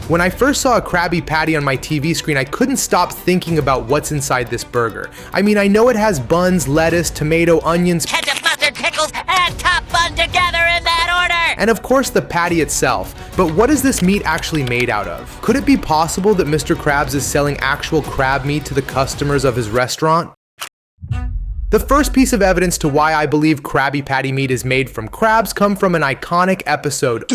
When I first saw a Krabby Patty on my TV screen, I couldn't stop thinking about what's inside this burger. I mean, I know it has buns, lettuce, tomato, onions, ketchup, mustard, pickles, and top bun together in that order! and of course the patty itself. But what is this meat actually made out of? Could it be possible that Mr. Krabs is selling actual crab meat to the customers of his restaurant? The first piece of evidence to why I believe Krabby Patty meat is made from crabs come from an iconic episode.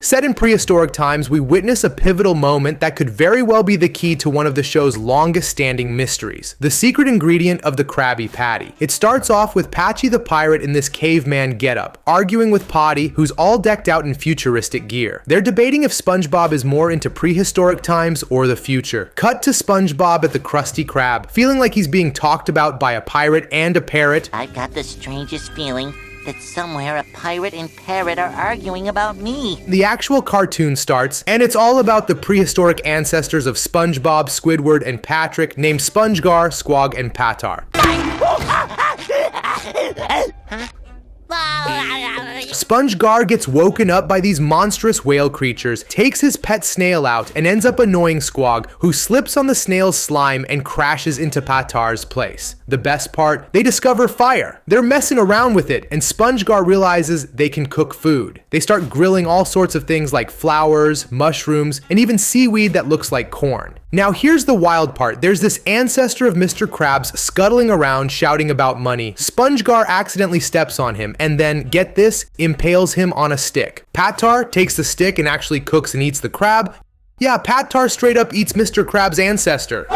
Set in prehistoric times, we witness a pivotal moment that could very well be the key to one of the show's longest-standing mysteries, the secret ingredient of the Krabby Patty. It starts off with Patchy the pirate in this caveman getup, arguing with Potty, who's all decked out in futuristic gear. They're debating if Spongebob is more into prehistoric times or the future. Cut to Spongebob at the Krusty Crab, feeling like he's being talked about by a pirate and a parrot. I've got the strangest feeling that somewhere a pirate and parrot are arguing about me. The actual cartoon starts, and it's all about the prehistoric ancestors of SpongeBob, Squidward, and Patrick, named Spongegar, Squog, and Patar. Spongegar gets woken up by these monstrous whale creatures, takes his pet snail out, and ends up annoying Squog, who slips on the snail's slime and crashes into Patar's place. The best part, they discover fire. They're messing around with it, and Spongegar realizes they can cook food. They start grilling all sorts of things like flowers, mushrooms, and even seaweed that looks like corn. Now here's the wild part. There's this ancestor of Mr. Krabs scuttling around shouting about money. Spongegar accidentally steps on him and then, get this, impales him on a stick. Patar takes the stick and actually cooks and eats the crab. Yeah, Patar straight up eats Mr. Krabs' ancestor.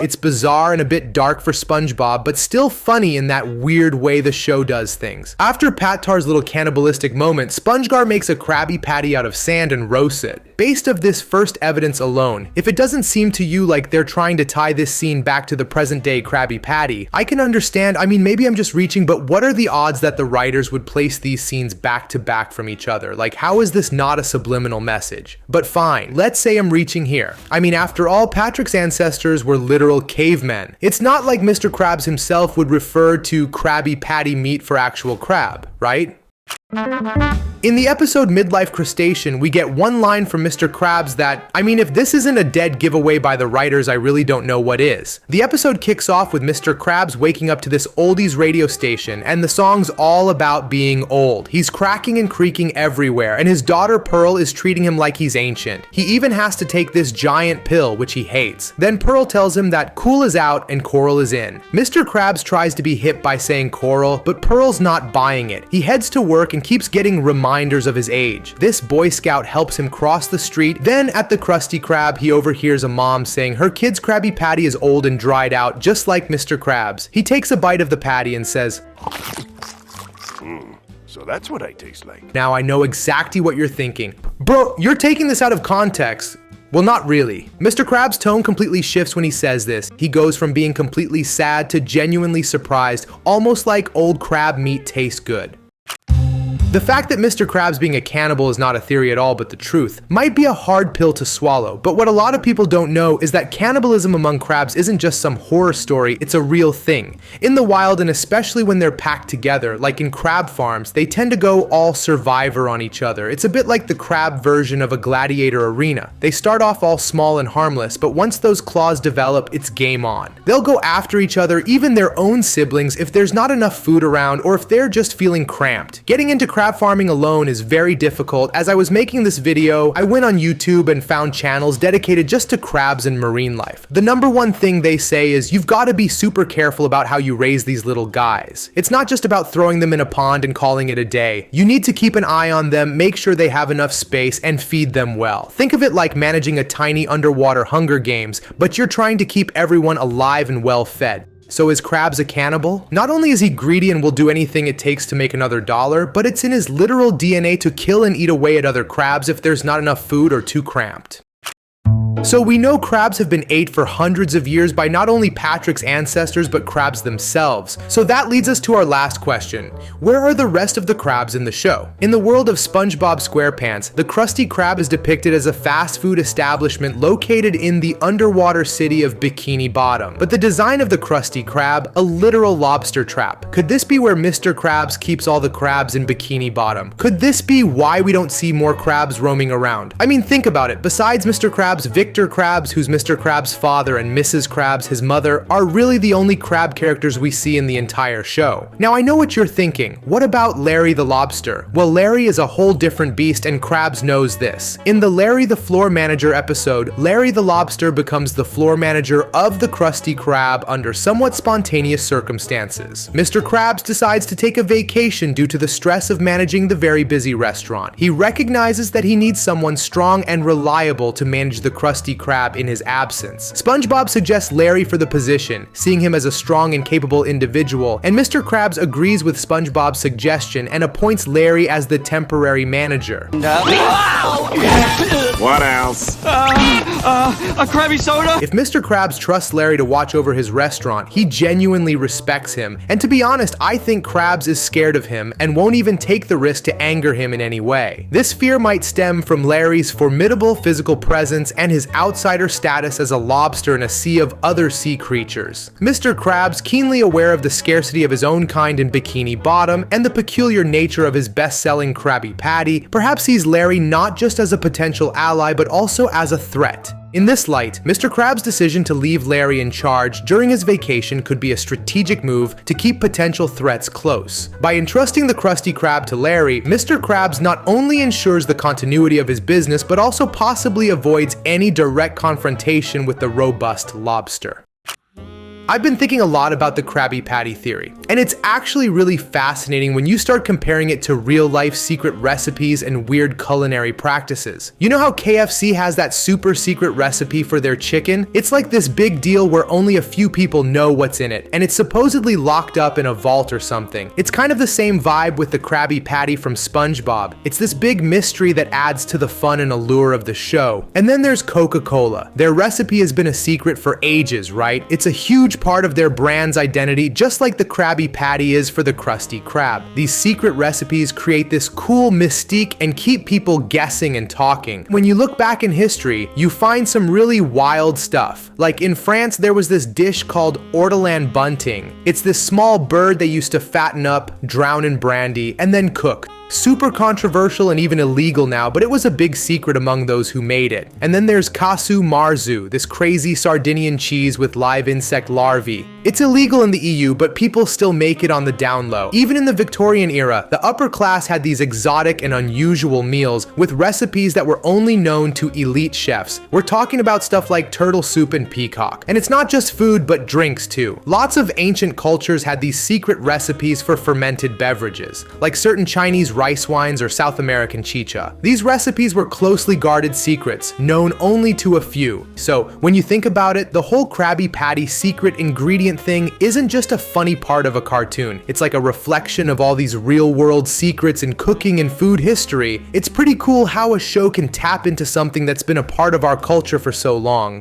It's bizarre and a bit dark for SpongeBob, but still funny in that weird way the show does things. After Patar's little cannibalistic moment, Spongegar makes a Krabby Patty out of sand and roasts it. Based of this first evidence alone, if it doesn't seem to you like they're trying to tie this scene back to the present day Krabby Patty, I can understand. I mean, maybe I'm just reaching, but what are the odds that the writers would place these scenes back to back from each other? Like, how is this not a subliminal message? But fine, let's say I'm reaching here. I mean, after all, Patrick's ancestors were literal cavemen. It's not like Mr. Krabs himself would refer to Krabby Patty meat for actual crab, right? In the episode Midlife Crustation, we get one line from Mr. Krabs that, I mean, if this isn't a dead giveaway by the writers, I really don't know what is. The episode kicks off with Mr. Krabs waking up to this oldies radio station, and the song's all about being old. He's cracking and creaking everywhere, and his daughter Pearl is treating him like he's ancient. He even has to take this giant pill, which he hates. Then Pearl tells him that cool is out and coral is in. Mr. Krabs tries to be hip by saying coral, but Pearl's not buying it. He heads to work and keeps getting reminders of his age. This Boy Scout helps him cross the street. Then at the Krusty Crab, he overhears a mom saying her kid's Krabby Patty is old and dried out, just like Mr. Krabs. He takes a bite of the patty and says, So that's what I taste like. Now I know exactly what you're thinking. Bro, you're taking this out of context. Well, not really. Mr. Krabs' tone completely shifts when he says this. He goes from being completely sad to genuinely surprised, almost like old crab meat tastes good. The fact that Mr. Krabs being a cannibal is not a theory at all but the truth might be a hard pill to swallow, but what a lot of people don't know is that cannibalism among crabs isn't just some horror story, it's a real thing. In the wild, and especially when they're packed together, like in crab farms, they tend to go all survivor on each other. It's a bit like the crab version of a gladiator arena. They start off all small and harmless, but once those claws develop, it's game on. They'll go after each other, even their own siblings, if there's not enough food around or if they're just feeling cramped. Getting into crab farming alone is very difficult. As I was making this video, I went on YouTube and found channels dedicated just to crabs and marine life. The number one thing they say is you've got to be super careful about how you raise these little guys. It's not just about throwing them in a pond and calling it a day. You need to keep an eye on them, make sure they have enough space, and feed them well. Think of it like managing a tiny underwater Hunger Games, but you're trying to keep everyone alive and well fed. So is Krabs a cannibal? Not only is he greedy and will do anything it takes to make another dollar, but it's in his literal DNA to kill and eat away at other crabs if there's not enough food or too cramped. So we know crabs have been ate for hundreds of years by not only Patrick's ancestors but crabs themselves. So that leads us to our last question. Where are the rest of the crabs in the show? In the world of SpongeBob SquarePants, the Krusty Crab is depicted as a fast food establishment located in the underwater city of Bikini Bottom. But the design of the Krusty Crab, a literal lobster trap. Could this be where Mr. Krabs keeps all the crabs in Bikini Bottom? Could this be why we don't see more crabs roaming around? I mean, think about it. Besides Mr. Krabs, Victor Krabs, who's Mr. Krabs' father, and Mrs. Krabs, his mother, are really the only crab characters we see in the entire show. Now, I know what you're thinking. What about Larry the Lobster? Well, Larry is a whole different beast, and Krabs knows this. In the Larry the Floor Manager episode, Larry the Lobster becomes the floor manager of the Krusty Crab under somewhat spontaneous circumstances. Mr. Krabs decides to take a vacation due to the stress of managing the very busy restaurant. He recognizes that he needs someone strong and reliable to manage the Krusty Crab in his absence. SpongeBob suggests Larry for the position, seeing him as a strong and capable individual, and Mr. Krabs agrees with SpongeBob's suggestion and appoints Larry as the temporary manager. What else? A Krabby soda? If Mr. Krabs trusts Larry to watch over his restaurant, he genuinely respects him, and to be honest, I think Krabs is scared of him and won't even take the risk to anger him in any way. This fear might stem from Larry's formidable physical presence and his outsider status as a lobster in a sea of other sea creatures. Mr. Krabs, keenly aware of the scarcity of his own kind in Bikini Bottom and the peculiar nature of his best-selling Krabby Patty, perhaps sees Larry not just as a potential ally but also as a threat. In this light, Mr. Krabs' decision to leave Larry in charge during his vacation could be a strategic move to keep potential threats close. By entrusting the Krusty Krab to Larry, Mr. Krabs not only ensures the continuity of his business but also possibly avoids any direct confrontation with the robust lobster. I've been thinking a lot about the Krabby Patty theory, and it's actually really fascinating when you start comparing it to real-life secret recipes and weird culinary practices. You know how KFC has that super secret recipe for their chicken? It's like this big deal where only a few people know what's in it, and it's supposedly locked up in a vault or something. It's kind of the same vibe with the Krabby Patty from SpongeBob. It's this big mystery that adds to the fun and allure of the show. And then there's Coca-Cola. Their recipe has been a secret for ages, right? It's a huge part of their brand's identity, just like the Krabby Patty is for the Krusty Krab. These secret recipes create this cool mystique and keep people guessing and talking. When you look back in history, you find some really wild stuff. Like in France, there was this dish called ortolan bunting. It's this small bird they used to fatten up, drown in brandy, and then cook. Super controversial and even illegal now, but it was a big secret among those who made it. And then there's casu marzu, this crazy Sardinian cheese with live insect larvae. It's illegal in the EU, but people still make it on the down low. Even in the Victorian era, the upper class had these exotic and unusual meals with recipes that were only known to elite chefs. We're talking about stuff like turtle soup and peacock. And it's not just food, but drinks too. Lots of ancient cultures had these secret recipes for fermented beverages, like certain Chinese rice wines or South American chicha. These recipes were closely guarded secrets, known only to a few. So when you think about it, the whole Krabby Patty secret ingredient thing isn't just a funny part of a cartoon. It's like a reflection of all these real-world secrets in cooking and food history. It's pretty cool how a show can tap into something that's been a part of our culture for so long.